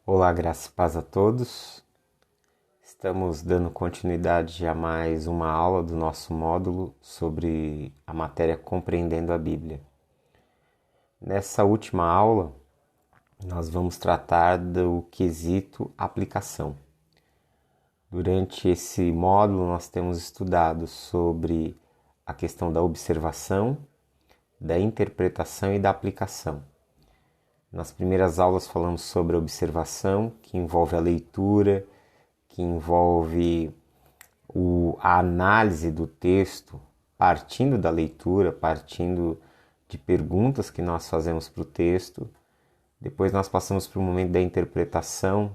Olá, graça e paz a todos. Estamos dando continuidade a mais uma aula do nosso módulo sobre a matéria Compreendendo a Bíblia. Nessa última aula, nós vamos tratar do quesito aplicação. Durante esse módulo, nós temos estudado sobre a questão da observação, da interpretação e da aplicação. Nas primeiras aulas falamos sobre a observação, que envolve a leitura, que envolve a análise do texto, partindo da leitura, partindo de perguntas que nós fazemos para o texto. Depois nós passamos para o momento da interpretação,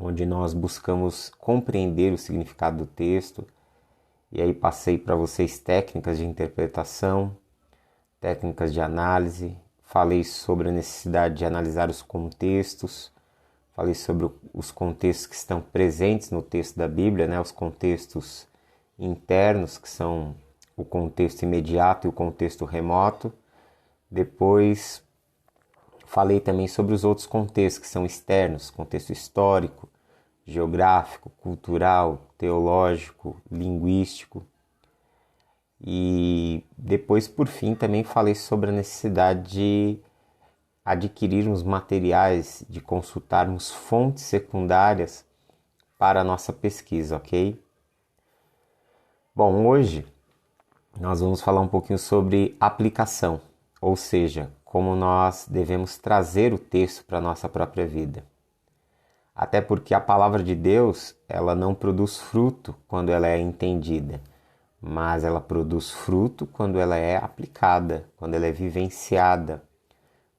onde nós buscamos compreender o significado do texto. E aí passei para vocês técnicas de interpretação, técnicas de análise. Falei sobre a necessidade de analisar os contextos, falei sobre os contextos que estão presentes no texto da Bíblia, né? Os contextos internos, que são o contexto imediato e o contexto remoto. Depois falei também sobre os outros contextos que são externos, contexto histórico, geográfico, cultural, teológico, linguístico. E depois, por fim, também falei sobre a necessidade de adquirirmos materiais, de consultarmos fontes secundárias para a nossa pesquisa, ok? Bom, hoje nós vamos falar um pouquinho sobre aplicação, ou seja, como nós devemos trazer o texto para a nossa própria vida. Até porque a palavra de Deus, ela não produz fruto quando ela é entendida, mas ela produz fruto quando ela é aplicada, quando ela é vivenciada,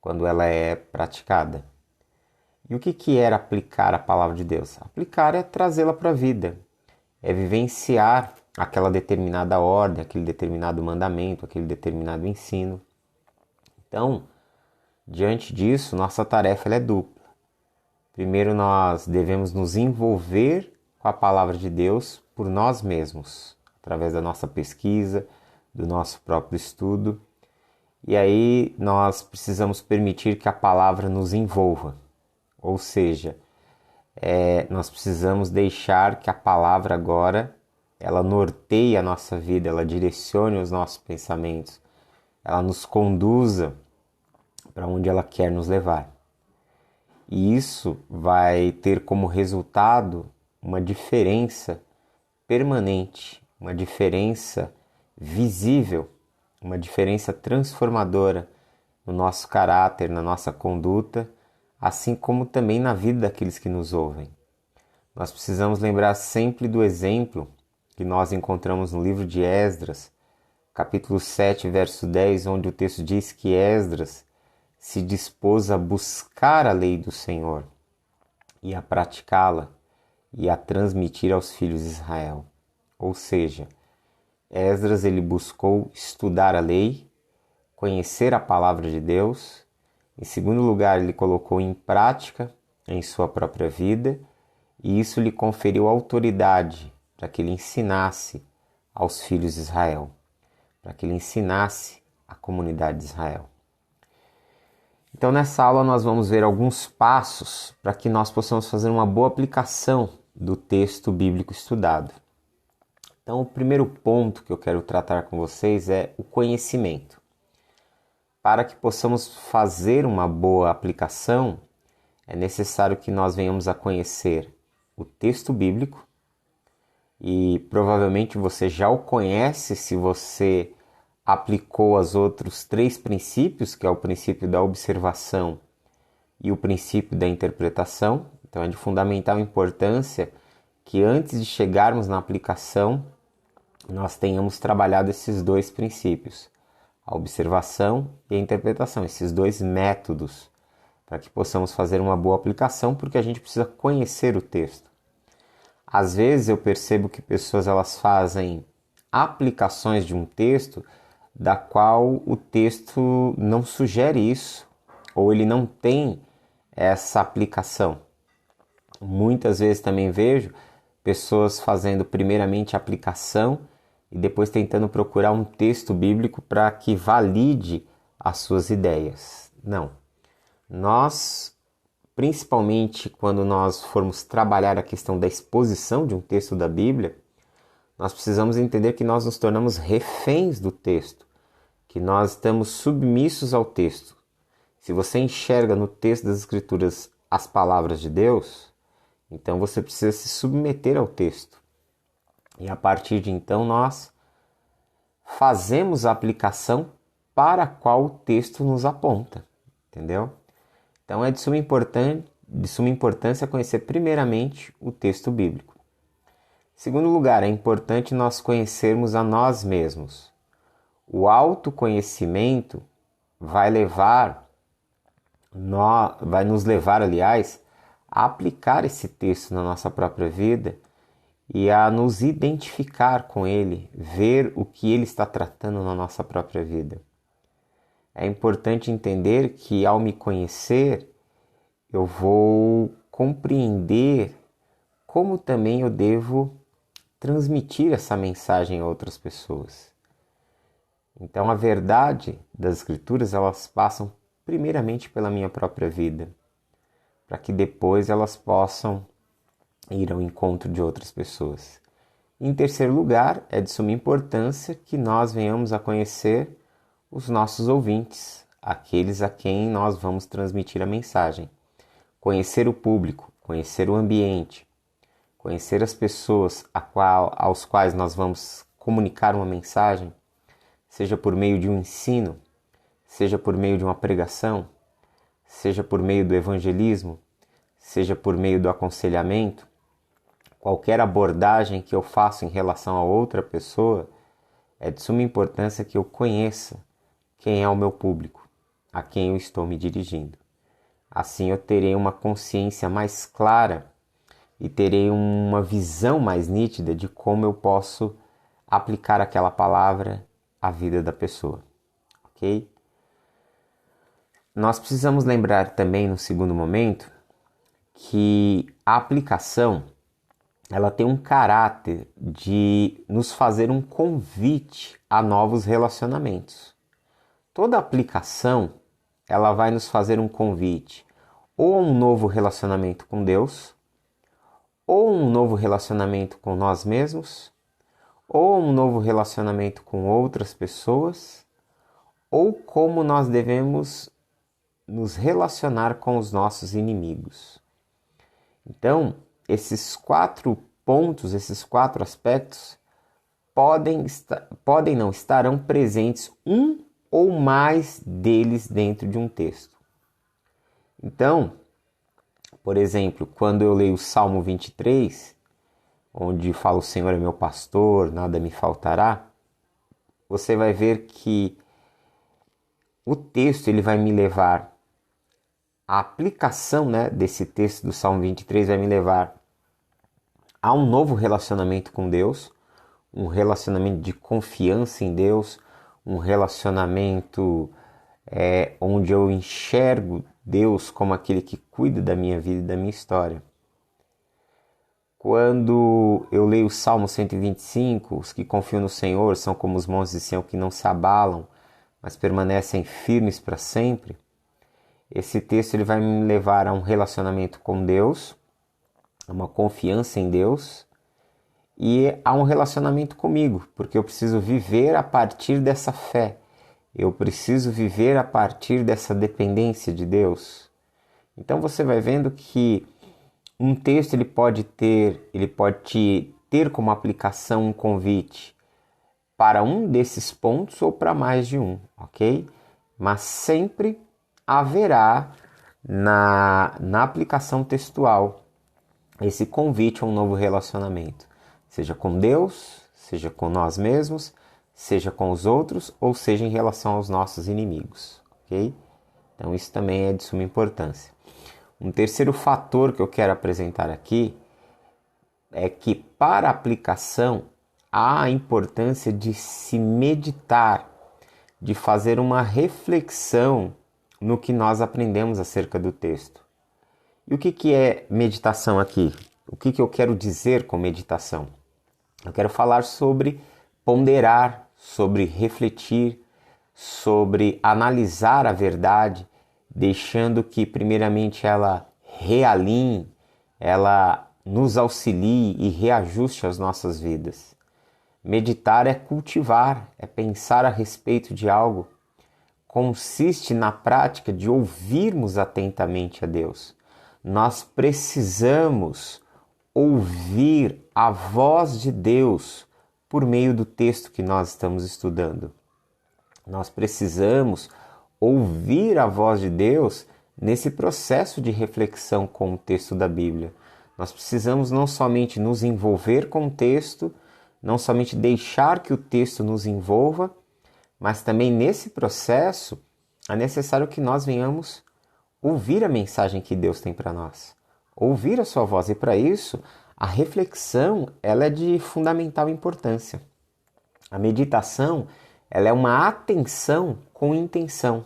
quando ela é praticada. E o que era aplicar a palavra de Deus? Aplicar é trazê-la para a vida, é vivenciar aquela determinada ordem, aquele determinado mandamento, aquele determinado ensino. Então, diante disso, nossa tarefa ela é dupla. Primeiro, nós devemos nos envolver com a palavra de Deus por nós mesmos, através da nossa pesquisa, do nosso próprio estudo. E aí nós precisamos permitir que a palavra nos envolva. Ou seja, nós precisamos deixar que a palavra agora, ela norteie a nossa vida, ela direcione os nossos pensamentos, ela nos conduza para onde ela quer nos levar. E isso vai ter como resultado uma diferença permanente, uma diferença visível, uma diferença transformadora no nosso caráter, na nossa conduta, assim como também na vida daqueles que nos ouvem. Nós precisamos lembrar sempre do exemplo que nós encontramos no livro de Esdras, capítulo 7, verso 10, onde o texto diz que Esdras se dispôs a buscar a lei do Senhor e a praticá-la e a transmitir aos filhos de Israel. Ou seja, Esdras ele buscou estudar a lei, conhecer a palavra de Deus. Em segundo lugar, ele colocou em prática em sua própria vida e isso lhe conferiu autoridade para que ele ensinasse aos filhos de Israel, para que ele ensinasse a comunidade de Israel. Então, nessa aula nós vamos ver alguns passos para que nós possamos fazer uma boa aplicação do texto bíblico estudado. Então, o primeiro ponto que eu quero tratar com vocês é o conhecimento. Para que possamos fazer uma boa aplicação, é necessário que nós venhamos a conhecer o texto bíblico e provavelmente você já o conhece se você aplicou os outros 3 princípios, que é o princípio da observação e o princípio da interpretação. Então é de fundamental importância que antes de chegarmos na aplicação, nós tenhamos trabalhado esses 2 princípios, a observação e a interpretação, esses 2 métodos, para que possamos fazer uma boa aplicação, porque a gente precisa conhecer o texto. Às vezes eu percebo que pessoas elas fazem aplicações de um texto da qual o texto não sugere isso, ou ele não tem essa aplicação. Muitas vezes também vejo pessoas fazendo primeiramente a aplicação e depois tentando procurar um texto bíblico para que valide as suas ideias. Não. Nós principalmente quando nós formos trabalhar a questão da exposição de um texto da Bíblia, nós precisamos entender que nós nos tornamos reféns do texto, que nós estamos submissos ao texto. Se você enxerga no texto das Escrituras as palavras de Deus, então você precisa se submeter ao texto. E a partir de então nós fazemos a aplicação para a qual o texto nos aponta, entendeu? Então é de suma importância conhecer primeiramente o texto bíblico. Em segundo lugar, é importante nós conhecermos a nós mesmos. O autoconhecimento vai nos levar, aliás, a aplicar esse texto na nossa própria vida e a nos identificar com ele, ver o que ele está tratando na nossa própria vida. É importante entender que ao me conhecer, eu vou compreender como também eu devo transmitir essa mensagem a outras pessoas. Então a verdade das Escrituras, elas passam primeiramente pela minha própria vida, para que depois elas possam ir ao encontro de outras pessoas. Em terceiro lugar, é de suma importância que nós venhamos a conhecer os nossos ouvintes, aqueles a quem nós vamos transmitir a mensagem. Conhecer o público, conhecer o ambiente, conhecer as pessoas aos quais nós vamos comunicar uma mensagem, seja por meio de um ensino, seja por meio de uma pregação, seja por meio do evangelismo, seja por meio do aconselhamento, qualquer abordagem que eu faço em relação a outra pessoa, é de suma importância que eu conheça quem é o meu público, a quem eu estou me dirigindo. Assim eu terei uma consciência mais clara e terei uma visão mais nítida de como eu posso aplicar aquela palavra à vida da pessoa, ok? Nós precisamos lembrar também, no segundo momento, que a aplicação ela tem um caráter de nos fazer um convite a novos relacionamentos. Toda aplicação ela vai nos fazer um convite ou a um novo relacionamento com Deus, ou um novo relacionamento com nós mesmos, ou um novo relacionamento com outras pessoas, ou como nós devemos nos relacionar com os nossos inimigos. Então, esses 4 pontos, esses 4 aspectos estarão presentes um ou mais deles dentro de um texto. Então, por exemplo, quando eu leio o Salmo 23, onde fala o Senhor é meu pastor, nada me faltará, você vai ver que o texto ele vai me levar, a aplicação desse texto do Salmo 23 vai me levar a um novo relacionamento com Deus, um relacionamento de confiança em Deus, um relacionamento onde eu enxergo Deus como aquele que cuida da minha vida e da minha história. Quando eu leio o Salmo 125, os que confiam no Senhor são como os montes de Sião que não se abalam, mas permanecem firmes para sempre. Esse texto ele vai me levar a um relacionamento com Deus, a uma confiança em Deus e a um relacionamento comigo, porque eu preciso viver a partir dessa fé. Eu preciso viver a partir dessa dependência de Deus. Então você vai vendo que um texto ele pode ter como aplicação um convite para um desses pontos ou para mais de um, ok? Mas sempre haverá na aplicação textual esse convite a um novo relacionamento, seja com Deus, seja com nós mesmos, seja com os outros ou seja em relação aos nossos inimigos, ok? Então isso também é de suma importância. Um terceiro fator que eu quero apresentar aqui é que para a aplicação há a importância de se meditar, de fazer uma reflexão no que nós aprendemos acerca do texto. E o que é meditação aqui? O que eu quero dizer com meditação? Eu quero falar sobre ponderar, sobre refletir, sobre analisar a verdade, deixando que primeiramente ela realinhe, ela nos auxilie e reajuste as nossas vidas. Meditar é cultivar, é pensar a respeito de algo. Consiste na prática de ouvirmos atentamente a Deus. Nós precisamos ouvir a voz de Deus por meio do texto que nós estamos estudando. Nós precisamos ouvir a voz de Deus nesse processo de reflexão com o texto da Bíblia. Nós precisamos não somente nos envolver com o texto, não somente deixar que o texto nos envolva, mas também nesse processo é necessário que nós venhamos ouvir a mensagem que Deus tem para nós, ouvir a sua voz. E para isso, a reflexão ela é de fundamental importância. A meditação ela é uma atenção com intenção,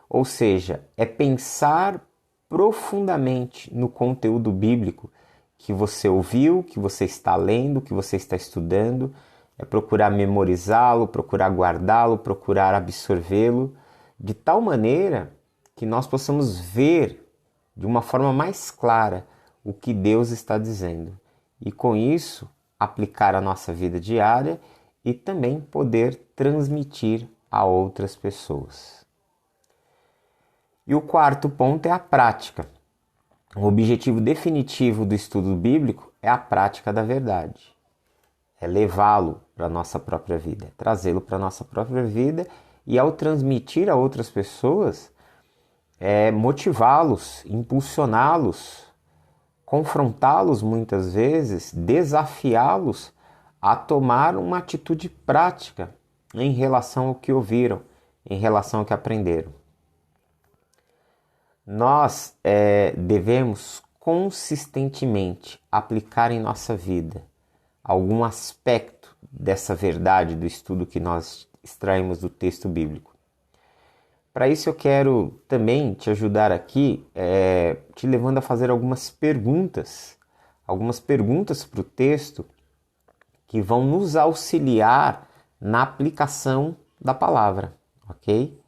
ou seja, é pensar profundamente no conteúdo bíblico que você ouviu, que você está lendo, que você está estudando, é procurar memorizá-lo, procurar guardá-lo, procurar absorvê-lo, de tal maneira que nós possamos ver de uma forma mais clara o que Deus está dizendo e com isso aplicar a nossa vida diária e também poder transmitir a outras pessoas. E o quarto ponto é a prática. O objetivo definitivo do estudo bíblico é a prática da verdade. É levá-lo para a nossa própria vida, trazê-lo para a nossa própria vida e ao transmitir a outras pessoas, motivá-los, impulsioná-los, confrontá-los muitas vezes, desafiá-los a tomar uma atitude prática em relação ao que ouviram, em relação ao que aprenderam. Nós devemos consistentemente aplicar em nossa vida algum aspecto dessa verdade do estudo que nós extraímos do texto bíblico. Para isso eu quero também te ajudar aqui, te levando a fazer algumas perguntas para o texto que vão nos auxiliar na aplicação da palavra, ok?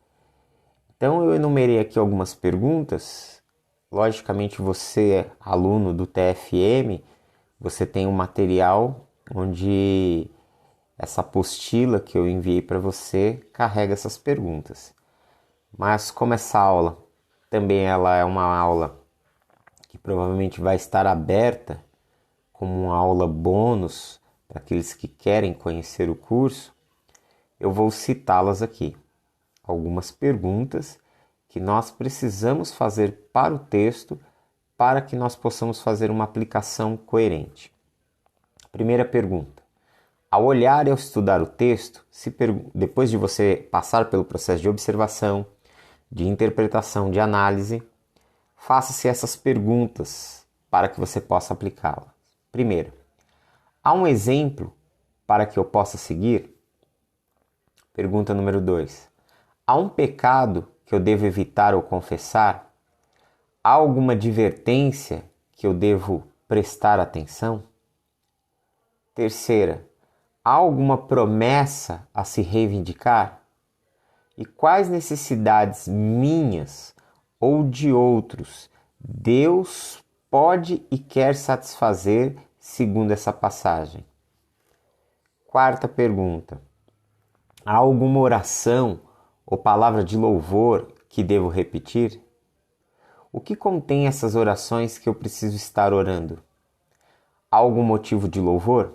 Então eu enumerei aqui algumas perguntas. Logicamente você, aluno do TFM, você tem um material onde essa apostila que eu enviei para você carrega essas perguntas. Mas como essa aula também ela é uma aula que provavelmente vai estar aberta como uma aula bônus para aqueles que querem conhecer o curso, eu vou citá-las aqui. Algumas perguntas que nós precisamos fazer para o texto para que nós possamos fazer uma aplicação coerente. Primeira pergunta. Ao olhar e ao estudar o texto, depois de você passar pelo processo de observação, de interpretação, de análise, faça-se essas perguntas para que você possa aplicá-las. Primeiro, há um exemplo para que eu possa seguir? Pergunta número 2. Há um pecado que eu devo evitar ou confessar? Há alguma advertência que eu devo prestar atenção? Terceira, há alguma promessa a se reivindicar? E quais necessidades minhas ou de outros Deus pode e quer satisfazer segundo essa passagem? Quarta pergunta, há alguma oração ou palavra de louvor que devo repetir? O que contém essas orações que eu preciso estar orando? Há algum motivo de louvor?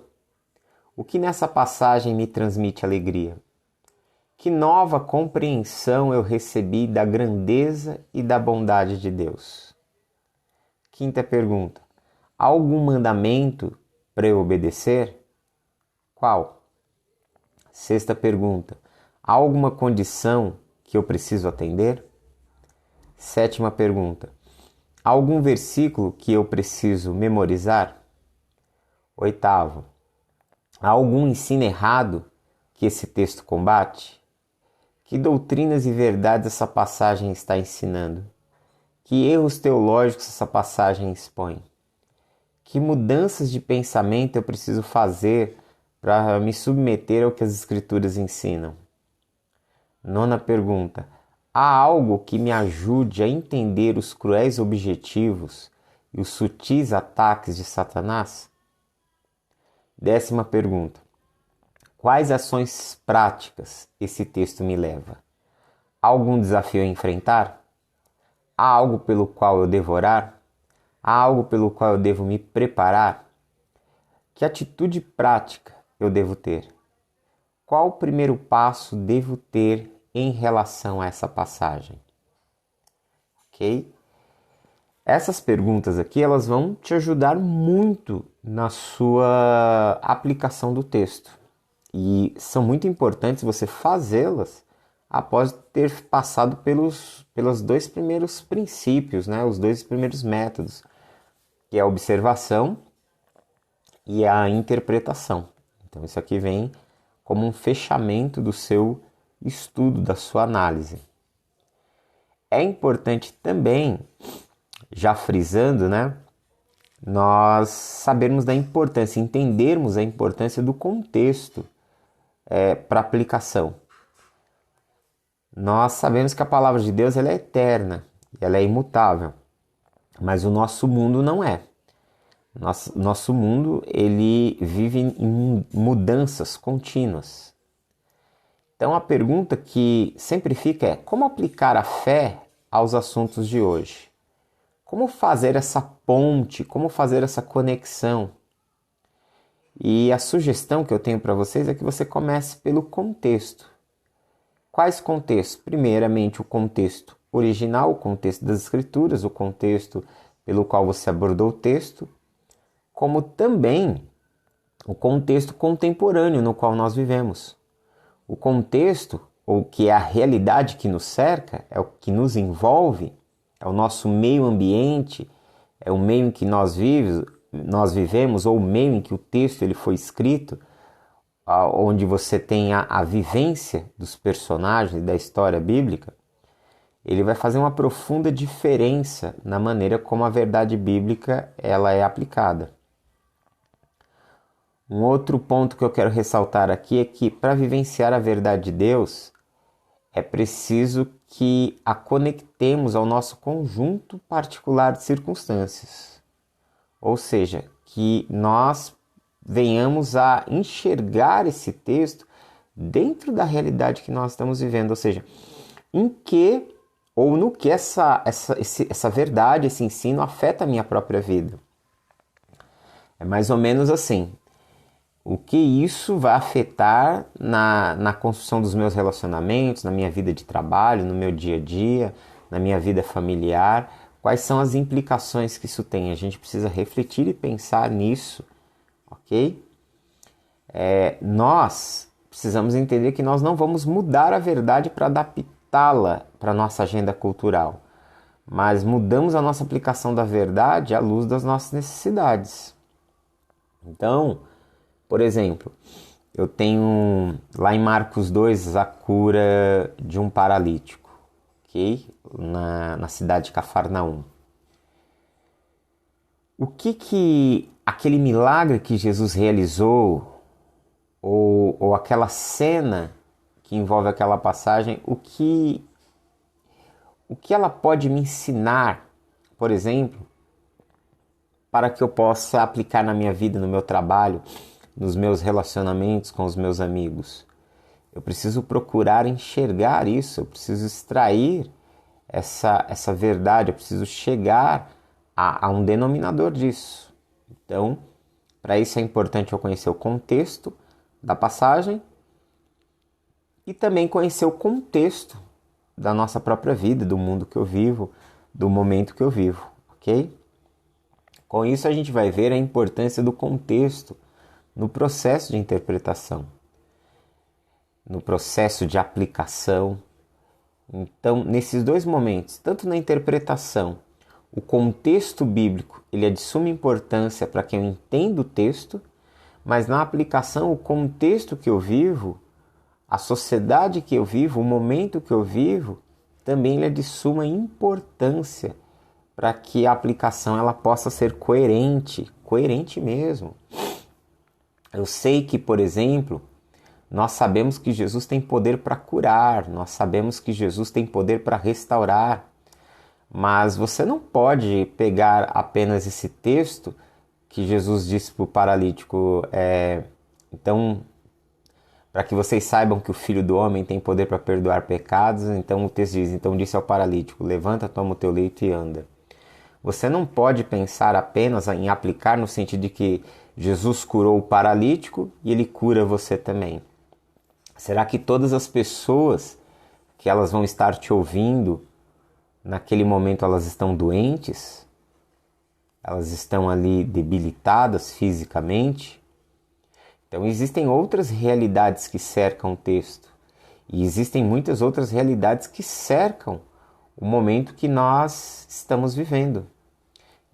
O que nessa passagem me transmite alegria? Que nova compreensão eu recebi da grandeza e da bondade de Deus? Quinta pergunta, há algum mandamento para eu obedecer? Qual? Sexta pergunta, há alguma condição que eu preciso atender? Sétima pergunta, há algum versículo que eu preciso memorizar? Oitavo, há algum ensino errado que esse texto combate? Que doutrinas e verdades essa passagem está ensinando? Que erros teológicos essa passagem expõe? Que mudanças de pensamento eu preciso fazer para me submeter ao que as Escrituras ensinam? Nona pergunta, Há algo que me ajude a entender os cruéis objetivos e os sutis ataques de Satanás? 10ª pergunta. Quais ações práticas esse texto me leva? Há algum desafio a enfrentar? Há algo pelo qual eu devo orar? Há algo pelo qual eu devo me preparar? Que atitude prática eu devo ter? Qual o primeiro passo devo ter em relação a essa passagem? Ok? Essas perguntas aqui, elas vão te ajudar muito na sua aplicação do texto. E são muito importantes você fazê-las após ter passado pelos 2 primeiros princípios, né? Os 2 primeiros métodos, que é a observação e a interpretação. Então isso aqui vem como um fechamento do seu estudo, da sua análise. É importante também, já frisando, né, nós sabermos da importância, entendermos a importância do contexto para aplicação. Nós sabemos que a palavra de Deus ela é eterna, ela é imutável, mas o nosso mundo não é. Nosso mundo ele vive em mudanças contínuas. Então a pergunta que sempre fica é: como aplicar a fé aos assuntos de hoje? Como fazer essa ponte? Como fazer essa conexão? E a sugestão que eu tenho para vocês é que você comece pelo contexto. Quais contextos? Primeiramente o contexto original, o contexto das Escrituras, o contexto pelo qual você abordou o texto, como também o contexto contemporâneo no qual nós vivemos. O contexto, ou que é a realidade que nos cerca, é o que nos envolve, é o nosso meio ambiente, é o meio em que nós vivemos, ou o meio em que o texto ele foi escrito, onde você tem a vivência dos personagens da história bíblica. Ele vai fazer uma profunda diferença na maneira como a verdade bíblica ela é aplicada. Um outro ponto que eu quero ressaltar aqui é que para vivenciar a verdade de Deus é preciso que a conectemos ao nosso conjunto particular de circunstâncias. Ou seja, que nós venhamos a enxergar esse texto dentro da realidade que nós estamos vivendo. Ou seja, em que ou no que essa verdade, esse ensino afeta a minha própria vida. É mais ou menos assim. O que isso vai afetar na construção dos meus relacionamentos, na minha vida de trabalho, no meu dia a dia, na minha vida familiar? Quais são as implicações que isso tem? A gente precisa refletir e pensar nisso, ok? Nós precisamos entender que nós não vamos mudar a verdade para adaptá-la para a nossa agenda cultural, mas mudamos a nossa aplicação da verdade à luz das nossas necessidades. Então, por exemplo, eu tenho lá em Marcos 2 a cura de um paralítico, ok? Na cidade de Cafarnaum. O que aquele milagre que Jesus realizou, ou aquela cena que envolve aquela passagem, o que ela pode me ensinar, por exemplo, para que eu possa aplicar na minha vida, no meu trabalho, nos meus relacionamentos com os meus amigos? Eu preciso procurar enxergar isso, eu preciso extrair essa verdade, eu preciso chegar a um denominador disso. Então, para isso é importante eu conhecer o contexto da passagem e também conhecer o contexto da nossa própria vida, do mundo que eu vivo, do momento que eu vivo, ok? Com isso a gente vai ver a importância do contexto no processo de interpretação, no processo de aplicação. Então, nesses 2 momentos, tanto na interpretação, o contexto bíblico ele é de suma importância para que eu entenda o texto, mas na aplicação, o contexto que eu vivo, a sociedade que eu vivo, o momento que eu vivo, também ele é de suma importância para que a aplicação ela possa ser coerente mesmo. Eu sei que, por exemplo, Nós sabemos que Jesus tem poder para curar, nós sabemos que Jesus tem poder para restaurar. Mas você não pode pegar apenas esse texto que Jesus disse para o paralítico, então, para que vocês saibam que o Filho do Homem tem poder para perdoar pecados, então o texto diz, então disse ao paralítico, levanta, toma o teu leito e anda. Você não pode pensar apenas em aplicar no sentido de que Jesus curou o paralítico e ele cura você também. Será que todas as pessoas que elas vão estar te ouvindo, naquele momento elas estão doentes? Elas estão ali debilitadas fisicamente? Então existem outras realidades que cercam o texto. E existem muitas outras realidades que cercam o momento que nós estamos vivendo.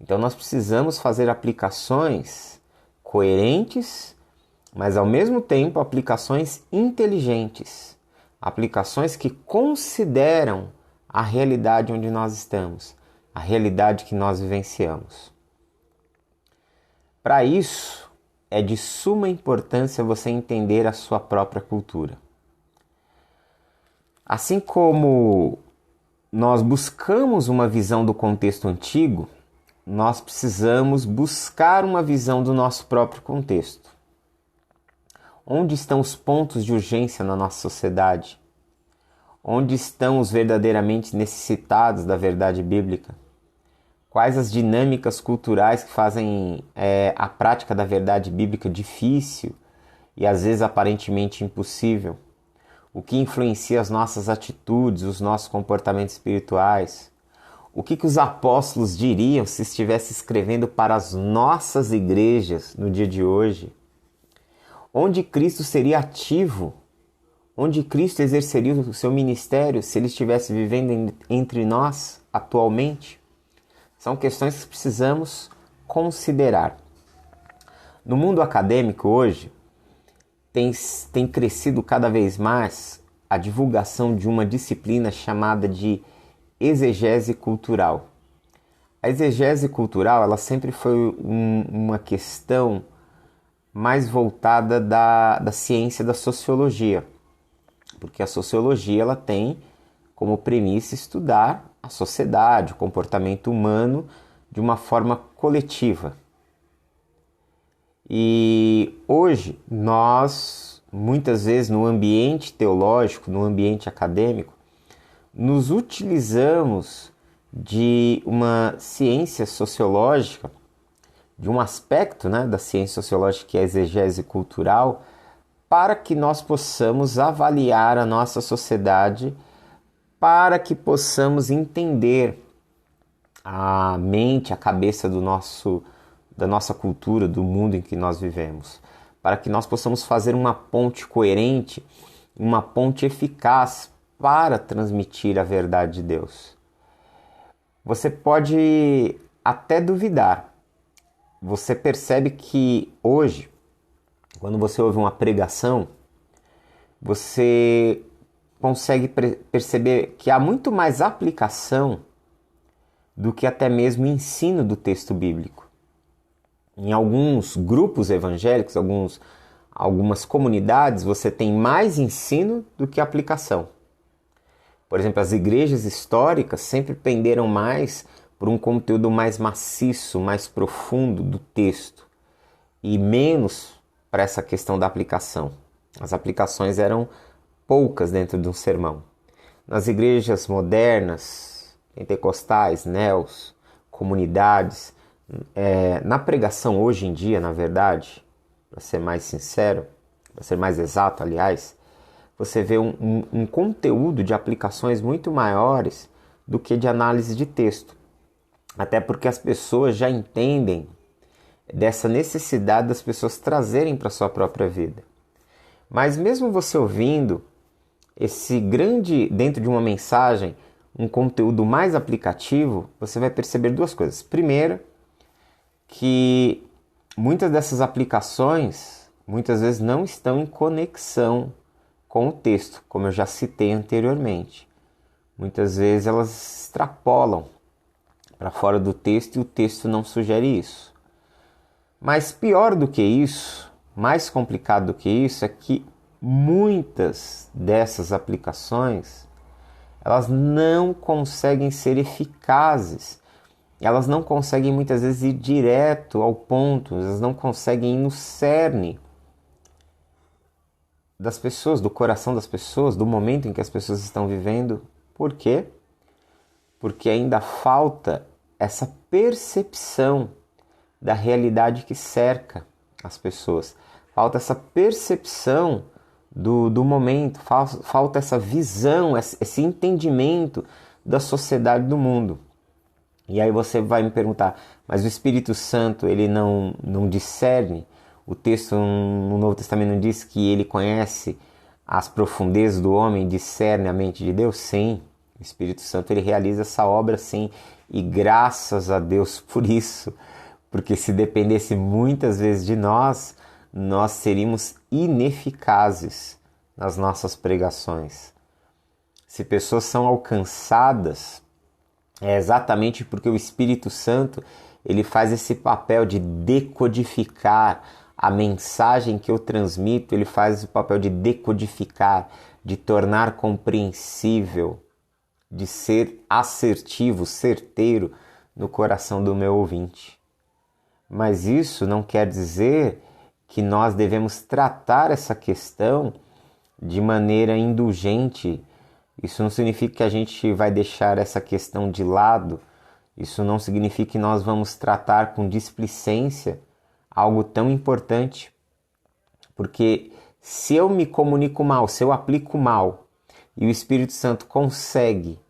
Então nós precisamos fazer aplicações coerentes, mas ao mesmo tempo aplicações inteligentes. Aplicações que consideram a realidade onde nós estamos, a realidade que nós vivenciamos. Para isso, é de suma importância você entender a sua própria cultura. Assim como nós buscamos uma visão do contexto antigo, nós precisamos buscar uma visão do nosso próprio contexto. Onde estão os pontos de urgência na nossa sociedade? Onde estão os verdadeiramente necessitados da verdade bíblica? Quais as dinâmicas culturais que fazem a prática da verdade bíblica difícil e às vezes aparentemente impossível? O que influencia as nossas atitudes, os nossos comportamentos espirituais? O que os apóstolos diriam se estivessem escrevendo para as nossas igrejas no dia de hoje? Onde Cristo seria ativo? Onde Cristo exerceria o seu ministério se ele estivesse vivendo entre nós atualmente? São questões que precisamos considerar. No mundo acadêmico hoje, tem crescido cada vez mais a divulgação de uma disciplina chamada de exegese cultural. A exegese cultural ela sempre foi uma questão mais voltada da ciência da sociologia, porque a sociologia ela tem como premissa estudar a sociedade, o comportamento humano de uma forma coletiva. E hoje nós, muitas vezes no ambiente teológico, no ambiente acadêmico, nos utilizamos de uma ciência sociológica, de um aspecto da ciência sociológica que é a exegese cultural, para que nós possamos avaliar a nossa sociedade, para que possamos entender a mente, a cabeça da nossa cultura, do mundo em que nós vivemos, para que nós possamos fazer uma ponte coerente, uma ponte eficaz para transmitir a verdade de Deus. Você pode até duvidar. Você percebe que hoje, quando você ouve uma pregação, você consegue perceber que há muito mais aplicação do que até mesmo ensino do texto bíblico. Em alguns grupos evangélicos, algumas comunidades, você tem mais ensino do que aplicação. Por exemplo, as igrejas históricas sempre penderam mais por um conteúdo mais maciço, mais profundo do texto e menos para essa questão da aplicação. As aplicações eram poucas dentro de um sermão. Nas igrejas modernas, pentecostais, neos, comunidades, na pregação hoje em dia, na verdade, para ser mais sincero, para ser mais exato, aliás, você vê um conteúdo de aplicações muito maiores do que de análise de texto. Até porque as pessoas já entendem dessa necessidade das pessoas trazerem para a sua própria vida. Mas mesmo você ouvindo esse grande, dentro de uma mensagem, um conteúdo mais aplicativo, você vai perceber duas coisas. Primeiro, que muitas dessas aplicações, muitas vezes não estão em conexão com o texto, como eu já citei anteriormente. Muitas vezes elas extrapolam para fora do texto e o texto não sugere isso. Mas pior do que isso, mais complicado do que isso, é que muitas dessas aplicações, elas não conseguem ser eficazes. Elas não conseguem muitas vezes ir direto ao ponto, elas não conseguem ir no cerne das pessoas, do coração das pessoas, do momento em que as pessoas estão vivendo. Por quê? Porque ainda falta essa percepção da realidade que cerca as pessoas. Falta essa percepção do momento, falta essa visão, esse entendimento da sociedade do mundo. E aí você vai me perguntar, mas o Espírito Santo ele não discerne? O texto no Novo Testamento não diz que ele conhece as profundezas do homem e discerne a mente de Deus? Sim, o Espírito Santo ele realiza essa obra sim, e graças a Deus por isso, porque se dependesse muitas vezes de nós, nós seríamos ineficazes nas nossas pregações. Se pessoas são alcançadas, é exatamente porque o Espírito Santo ele faz esse papel de decodificar a mensagem que eu transmito, ele faz o papel de decodificar, de tornar compreensível, de ser assertivo, certeiro no coração do meu ouvinte. Mas isso não quer dizer que nós devemos tratar essa questão de maneira indulgente. Isso não significa que a gente vai deixar essa questão de lado. Isso não significa que nós vamos tratar com displicência algo tão importante. Porque se eu me comunico mal, se eu aplico mal, e o Espírito Santo consegue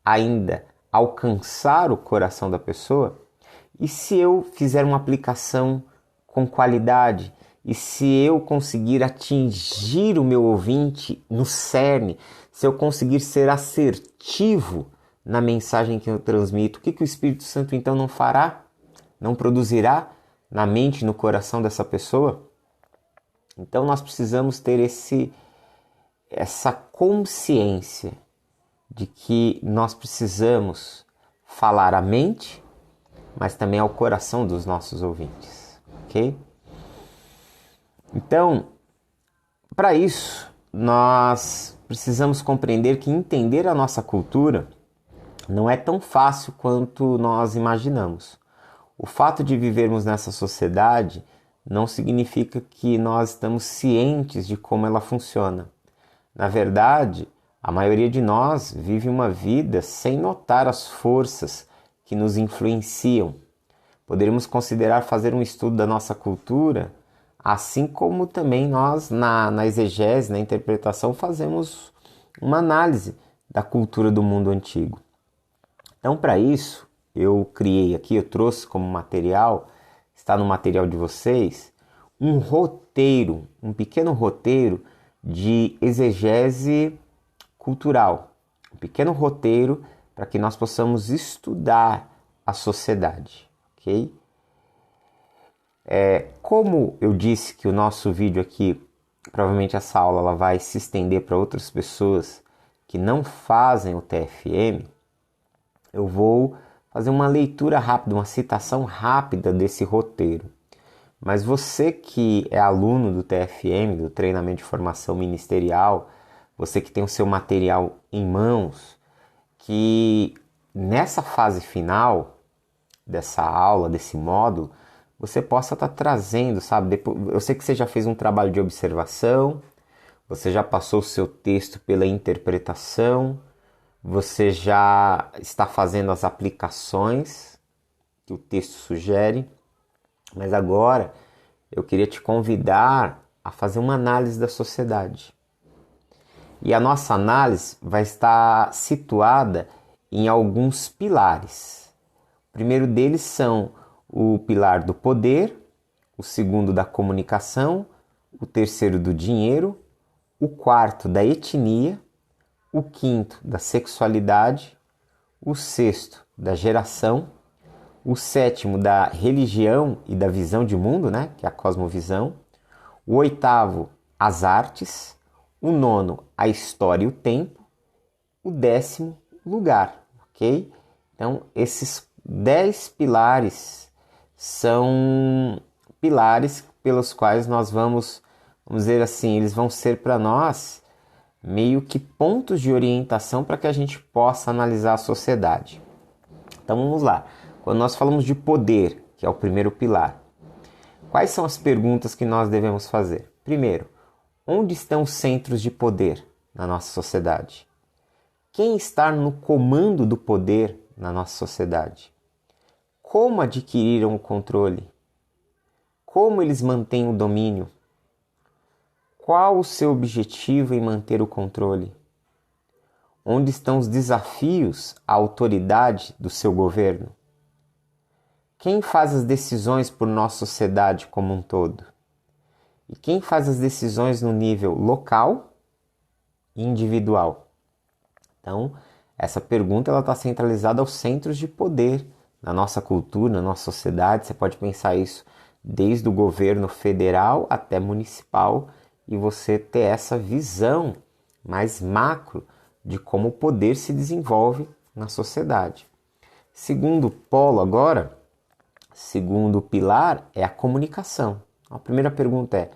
ainda alcançar o coração da pessoa, e se eu fizer uma aplicação com qualidade, e se eu conseguir atingir o meu ouvinte no cerne, se eu conseguir ser assertivo na mensagem que eu transmito, o que o Espírito Santo então não fará? Não produzirá na mente e no coração dessa pessoa? Então nós precisamos ter essa consciência de que nós precisamos falar à mente, mas também ao coração dos nossos ouvintes, ok? Então, para isso, nós precisamos compreender que entender a nossa cultura não é tão fácil quanto nós imaginamos. O fato de vivermos nessa sociedade não significa que nós estamos cientes de como ela funciona. Na verdade, a maioria de nós vive uma vida sem notar as forças que nos influenciam. Poderíamos considerar fazer um estudo da nossa cultura, assim como também nós, na exegese, na interpretação, fazemos uma análise da cultura do mundo antigo. Então, para isso, eu criei aqui, eu trouxe como material, está no material de vocês, um roteiro, um pequeno roteiro de exegese cultural. Um pequeno roteiro para que nós possamos estudar a sociedade, ok? Como eu disse que o nosso vídeo aqui, provavelmente essa aula ela vai se estender para outras pessoas que não fazem o TFM, eu vou fazer uma leitura rápida, uma citação rápida desse roteiro. Mas você que é aluno do TFM, do Treinamento de Formação Ministerial, você que tem o seu material em mãos, que nessa fase final dessa aula, desse módulo, você possa estar trazendo, sabe? Eu sei que você já fez um trabalho de observação, você já passou o seu texto pela interpretação, você já está fazendo as aplicações que o texto sugere, mas agora eu queria te convidar a fazer uma análise da sociedade. E a nossa análise vai estar situada em alguns pilares. O primeiro deles são o pilar do poder, o segundo da comunicação, o terceiro do dinheiro, o quarto da etnia, o quinto da sexualidade, o sexto da geração, o sétimo da religião e da visão de mundo, né, que é a cosmovisão, o oitavo as artes, o nono a história e o tempo, o décimo lugar, ok? Então esses 10 pilares são pilares pelos quais nós vamos vamos dizer assim, eles vão ser para nós meio que pontos de orientação para que a gente possa analisar a sociedade. Então vamos lá. Quando nós falamos de poder, que é o primeiro pilar, quais são as perguntas que nós devemos fazer? Primeiro, onde estão os centros de poder na nossa sociedade? Quem está no comando do poder na nossa sociedade? Como adquiriram o controle? Como eles mantêm o domínio? Qual o seu objetivo em manter o controle? Onde estão os desafios à autoridade do seu governo? Quem faz as decisões por nossa sociedade como um todo? E quem faz as decisões no nível local e individual? Então, essa pergunta está centralizada aos centros de poder na nossa cultura, na nossa sociedade. Você pode pensar isso desde o governo federal até municipal e você ter essa visão mais macro de como o poder se desenvolve na sociedade. Segundo polo agora, segundo pilar é a comunicação. A primeira pergunta é: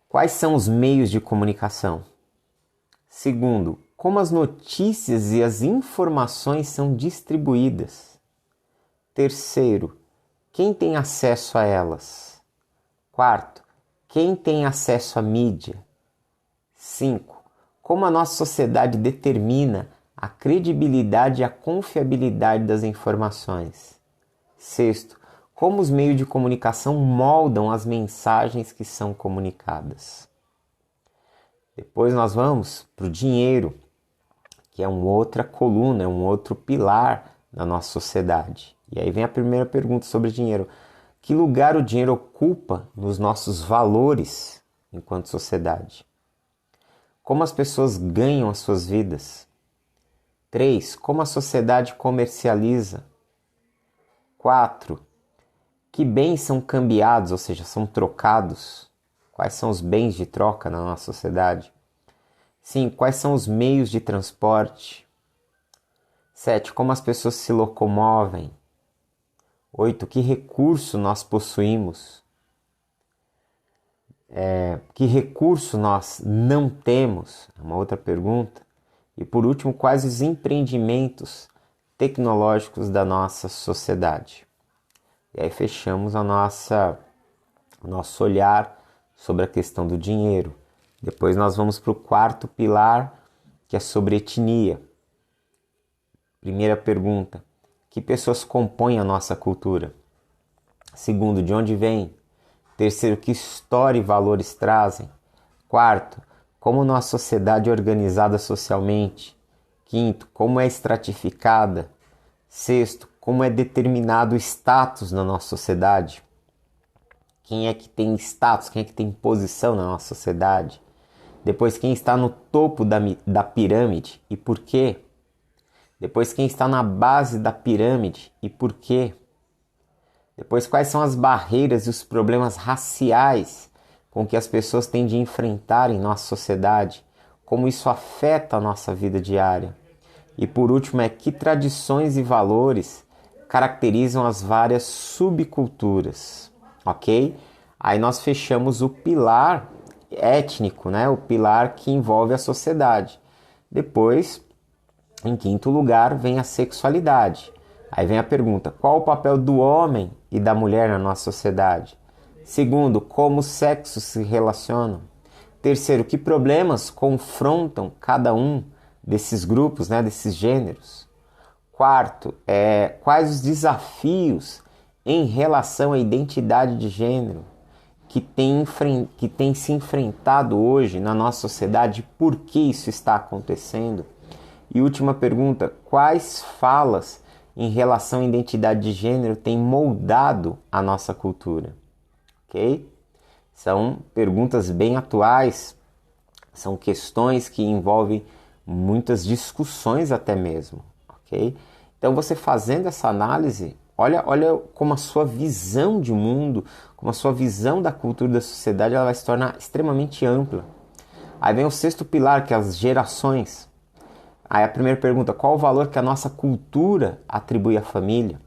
quais são os meios de comunicação? Segundo, como as notícias e as informações são distribuídas? Terceiro, quem tem acesso a elas? Quarto, quem tem acesso à mídia? 5. Como a nossa sociedade determina a credibilidade e a confiabilidade das informações? Sexto, como os meios de comunicação moldam as mensagens que são comunicadas? Depois nós vamos para o dinheiro, que é uma outra coluna, é um outro pilar da nossa sociedade. E aí vem a primeira pergunta sobre dinheiro. Que lugar o dinheiro ocupa nos nossos valores enquanto sociedade? Como as pessoas ganham as suas vidas? 3. Como a sociedade comercializa? 4. Que bens são cambiados, ou seja, são trocados? Quais são os bens de troca na nossa sociedade? 5. Quais são os meios de transporte? 7. Como as pessoas se locomovem? 8. Que recurso nós possuímos? Que recurso nós não temos? É uma outra pergunta. E por último, quais os empreendimentos tecnológicos da nossa sociedade? E aí fechamos o nosso olhar sobre a questão do dinheiro. Depois nós vamos para o quarto pilar, que é sobre etnia. Primeira pergunta: que pessoas compõem a nossa cultura? Segundo, de onde vem? Terceiro, que história e valores trazem? Quarto, como nossa sociedade é organizada socialmente? Quinto, como é estratificada? Sexto, como é determinado o status na nossa sociedade? Quem é que tem status? Quem é que tem posição na nossa sociedade? Depois, quem está no topo da pirâmide e por quê? Depois, quem está na base da pirâmide e por quê? Depois, quais são as barreiras e os problemas raciais com que as pessoas têm de enfrentar em nossa sociedade? Como isso afeta a nossa vida diária? E por último, que tradições e valores caracterizam as várias subculturas, ok? Aí nós fechamos o pilar étnico, né? O pilar que envolve a sociedade. Depois, em quinto lugar, vem a sexualidade. Aí vem a pergunta: qual o papel do homem e da mulher na nossa sociedade? Segundo, como os sexos se relacionam? Terceiro, que problemas confrontam cada um desses grupos, né, desses gêneros? Quarto, quais os desafios em relação à identidade de gênero que tem se enfrentado hoje na nossa sociedade? Por que isso está acontecendo? E última pergunta: quais falas em relação à identidade de gênero têm moldado a nossa cultura? Ok? São perguntas bem atuais, são questões que envolvem muitas discussões até mesmo, ok? Então você fazendo essa análise, olha como a sua visão de mundo, como a sua visão da cultura e da sociedade, ela vai se tornar extremamente ampla. Aí vem o sexto pilar, que é as gerações. Aí a primeira pergunta: qual o valor que a nossa cultura atribui à família?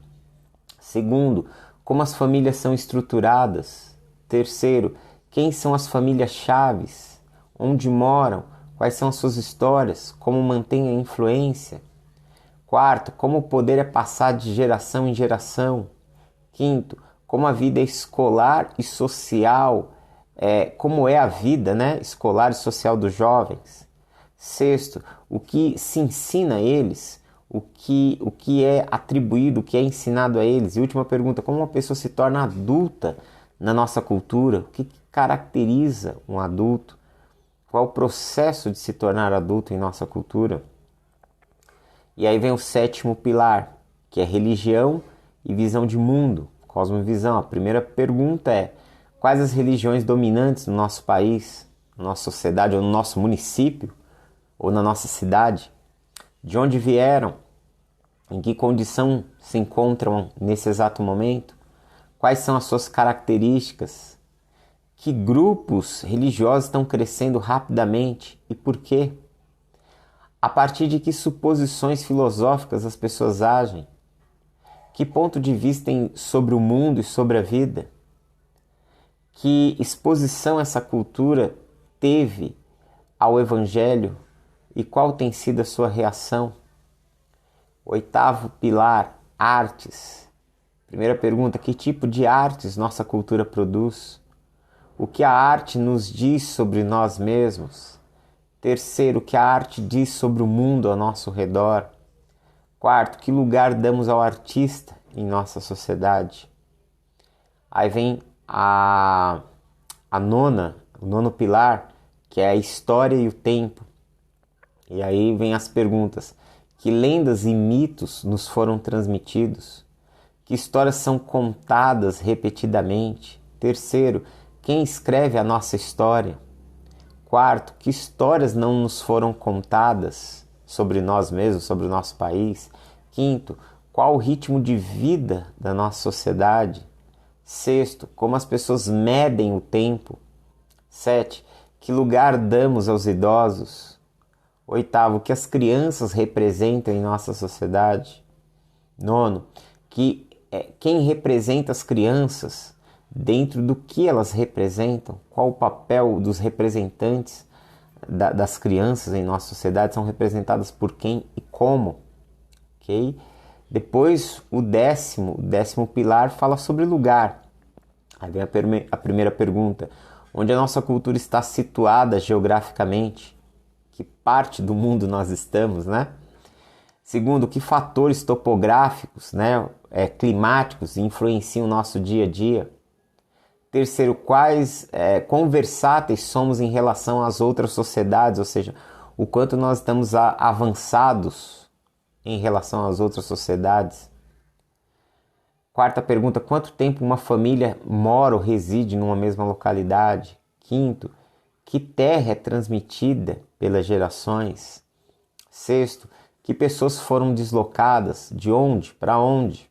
Segundo, como as famílias são estruturadas? Terceiro, Quem são as famílias chaves? Onde moram? Quais são as suas histórias? Como mantém a influência? Quarto, como o poder é passado de geração em geração? Quinto, como a vida escolar e social, como é a vida, né, escolar e social dos jovens? Sexto, o que se ensina a eles, o que é atribuído, o que é ensinado a eles. E última pergunta, como uma pessoa se torna adulta na nossa cultura? O que caracteriza um adulto? Qual é o processo de se tornar adulto em nossa cultura? E aí vem o sétimo pilar, que é religião e visão de mundo, cosmovisão. A primeira pergunta é: quais as religiões dominantes no nosso país, na nossa sociedade, ou no nosso município, ou na nossa cidade? De onde vieram? Em que condição se encontram nesse exato momento? Quais são as suas características? Que grupos religiosos estão crescendo rapidamente e por quê? A partir de que suposições filosóficas as pessoas agem? Que ponto de vista têm sobre o mundo e sobre a vida? Que exposição essa cultura teve ao Evangelho e qual tem sido a sua reação? Oitavo pilar, artes. Primeira pergunta, que tipo de artes nossa cultura produz? O que a arte nos diz sobre nós mesmos? Terceiro, o que a arte diz sobre o mundo ao nosso redor? Quarto, que lugar damos ao artista em nossa sociedade? Aí vem o nono pilar, que é a história e o tempo. E aí vem as perguntas: que lendas e mitos nos foram transmitidos? Que histórias são contadas repetidamente? Terceiro, quem escreve a nossa história? Quarto, que histórias não nos foram contadas sobre nós mesmos, sobre o nosso país? Quinto, qual o ritmo de vida da nossa sociedade? Sexto, como as pessoas medem o tempo? Sete, que lugar damos aos idosos? Oitavo, o que as crianças representam em nossa sociedade? Nono, quem representa as crianças? Dentro do que elas representam? Qual o papel dos representantes das crianças em nossa sociedade? São representadas por quem e como? Okay? Depois, o décimo pilar fala sobre lugar. Aí vem a primeira pergunta: onde a nossa cultura está situada geograficamente? Que parte do mundo nós estamos, né? Segundo, que fatores topográficos, né, climáticos influenciam o nosso dia a dia? Terceiro, quão versáteis somos em relação às outras sociedades, ou seja, o quanto nós estamos avançados em relação às outras sociedades. Quarta pergunta, quanto tempo uma família mora ou reside numa mesma localidade? Quinto, que terra é transmitida pelas gerações? Sexto, que pessoas foram deslocadas? De onde? Para onde?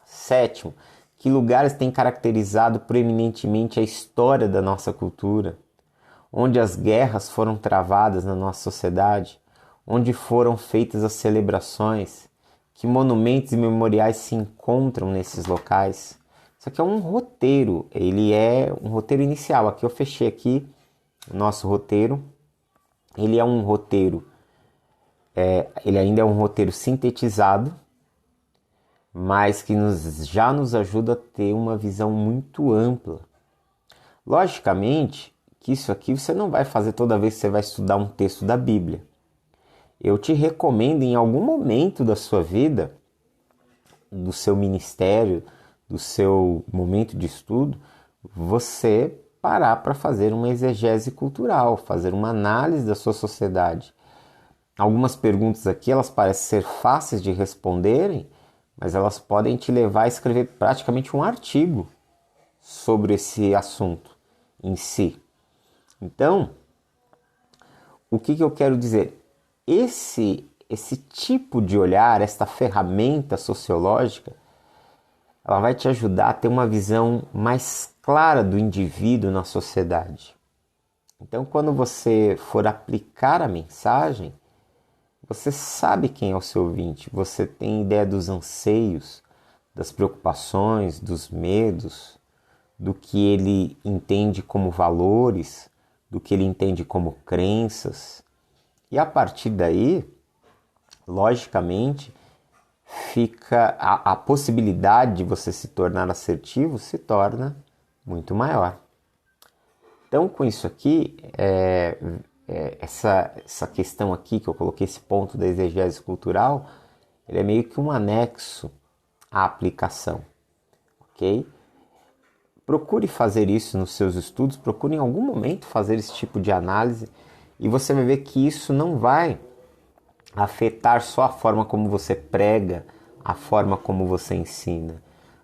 Sétimo, que lugares têm caracterizado proeminentemente a história da nossa cultura? Onde as guerras foram travadas na nossa sociedade? Onde foram feitas as celebrações? Que monumentos e memoriais se encontram nesses locais? Isso aqui é um roteiro, ele é um roteiro inicial. Aqui eu fechei aqui o nosso roteiro. Ele é um roteiro, ele ainda é um roteiro sintetizado, mas que já nos ajuda a ter uma visão muito ampla. Logicamente que isso aqui você não vai fazer toda vez que você vai estudar um texto da Bíblia. Eu te recomendo em algum momento da sua vida, do seu ministério, do seu momento de estudo, você parar para fazer uma exegese cultural, fazer uma análise da sua sociedade. Algumas perguntas aqui, elas parecem ser fáceis de responderem, mas elas podem te levar a escrever praticamente um artigo sobre esse assunto em si. Então, o que eu quero dizer? Esse tipo de olhar, esta ferramenta sociológica, ela vai te ajudar a ter uma visão mais clara do indivíduo na sociedade. Então, quando você for aplicar a mensagem, você sabe quem é o seu ouvinte, você tem ideia dos anseios, das preocupações, dos medos, do que ele entende como valores, do que ele entende como crenças. E a partir daí, logicamente, fica a possibilidade de você se tornar assertivo se torna muito maior. Então, com isso aqui, essa questão aqui que eu coloquei, esse ponto da exegese cultural, ele é meio que um anexo à aplicação, ok? Procure fazer isso nos seus estudos, procure em algum momento fazer esse tipo de análise e você vai ver que isso não vai afetar só a forma como você prega, a forma como você ensina,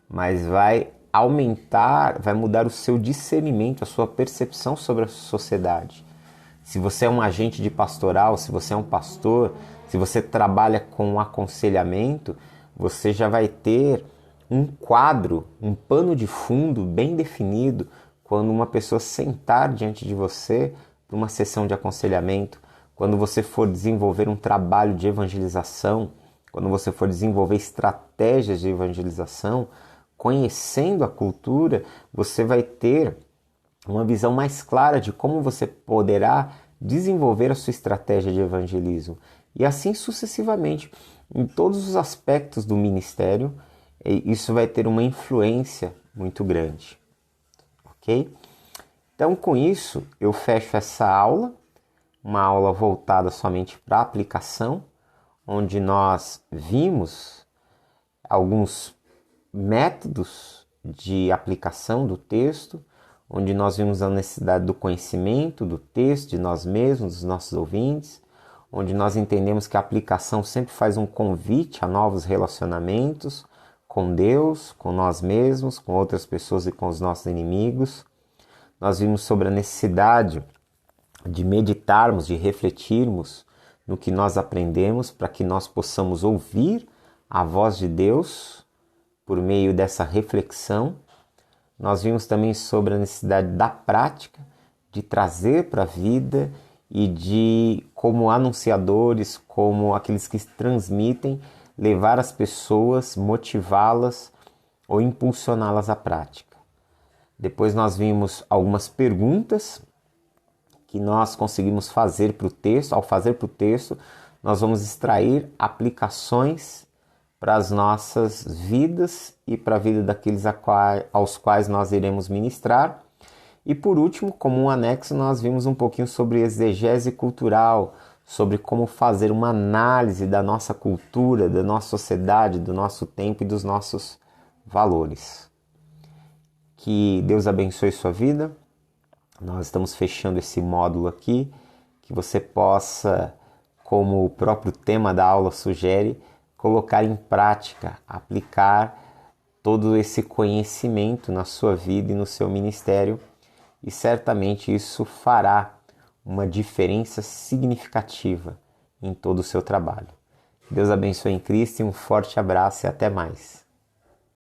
mas vai aumentar, vai mudar o seu discernimento, a sua percepção sobre a sociedade. Se você é um agente de pastoral, se você é um pastor, se você trabalha com aconselhamento, você já vai ter um quadro, um pano de fundo bem definido quando uma pessoa sentar diante de você para uma sessão de aconselhamento, quando você for desenvolver um trabalho de evangelização, quando você for desenvolver estratégias de evangelização, conhecendo a cultura, você vai ter uma visão mais clara de como você poderá desenvolver a sua estratégia de evangelismo. E assim sucessivamente, em todos os aspectos do ministério, isso vai ter uma influência muito grande. Ok? Então, com isso, eu fecho essa aula, uma aula voltada somente para a aplicação, onde nós vimos alguns métodos de aplicação do texto, onde nós vimos a necessidade do conhecimento do texto, de nós mesmos, dos nossos ouvintes, onde nós entendemos que a aplicação sempre faz um convite a novos relacionamentos com Deus, com nós mesmos, com outras pessoas e com os nossos inimigos. Nós vimos sobre a necessidade de meditarmos, de refletirmos no que nós aprendemos para que nós possamos ouvir a voz de Deus por meio dessa reflexão. Nós vimos também sobre a necessidade da prática, de trazer para a vida e de, como anunciadores, como aqueles que transmitem, levar as pessoas, motivá-las ou impulsioná-las à prática. Depois nós vimos algumas perguntas que nós conseguimos fazer para o texto. Ao fazer para o texto, nós vamos extrair aplicações para as nossas vidas e para a vida daqueles aos quais nós iremos ministrar. E por último, como um anexo, nós vimos um pouquinho sobre exegese cultural, sobre como fazer uma análise da nossa cultura, da nossa sociedade, do nosso tempo e dos nossos valores. Que Deus abençoe sua vida. Nós estamos fechando esse módulo aqui, que você possa, como o próprio tema da aula sugere, colocar em prática, aplicar todo esse conhecimento na sua vida e no seu ministério, e certamente isso fará uma diferença significativa em todo o seu trabalho. Deus abençoe em Cristo e um forte abraço e até mais.